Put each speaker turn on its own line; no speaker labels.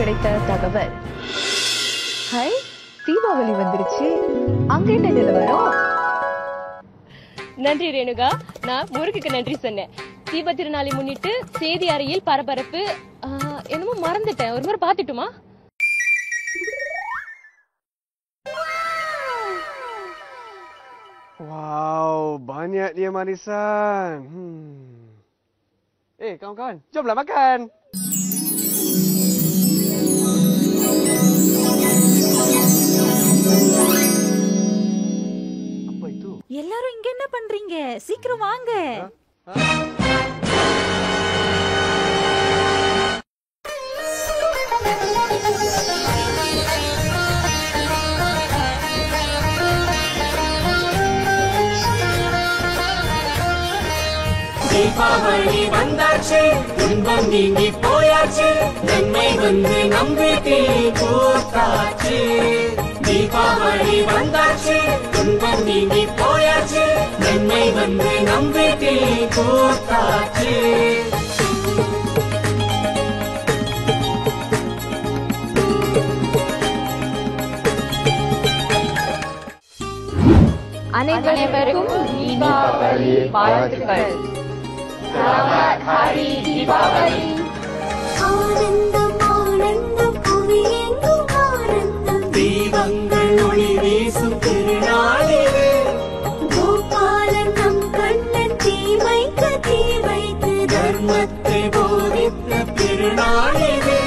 கிடைத்த தகவல். ஹை, தீபாவளி வந்துருச்சு. அங்க என்ன நிலவரம்?
நன்றி ரேணுகா. நான் முருகுக்கு நன்றி சொன்னேன். தீப திருநாளை முன்னிட்டு செய்தி அறையில் பரபரப்பு. என்னமோ மறந்துட்டேன், ஒரு முறை பாத்துட்டுமா?
Wow, banyak dia manisan. Kawan-kawan, jomlah makan. Apa itu?
எல்லாரும் இங்க என்ன பண்றீங்க? சீக்கிரம் வாங்க.
தீபாவளி வந்தாச்சு, துன்பம் நீங்கி போயாச்சு, நன்மை வந்து நம் வீட்டில் கூத்தாச்சு. தீபாவளி வந்தாச்சு, துன்பம் நீங்கி போயாச்சு, நன்மை வந்து நம் வீட்டில் கூத்தாச்சு.
அனைவருக்கும் தீபாவளி வாழ்த்துக்கள். Selamat Hari Deepavali.
ஆனந்தம் ஆனந்தம் புவியெங்கும் ஆனந்தம்.
தீபங்கள் ஒளி வீசும் திருநாளிலே
கோபாலன் நம் கண்ணன் தீமைக்கு தீமைக்கு
தர்மத்தை போதித்த திருநாளிலே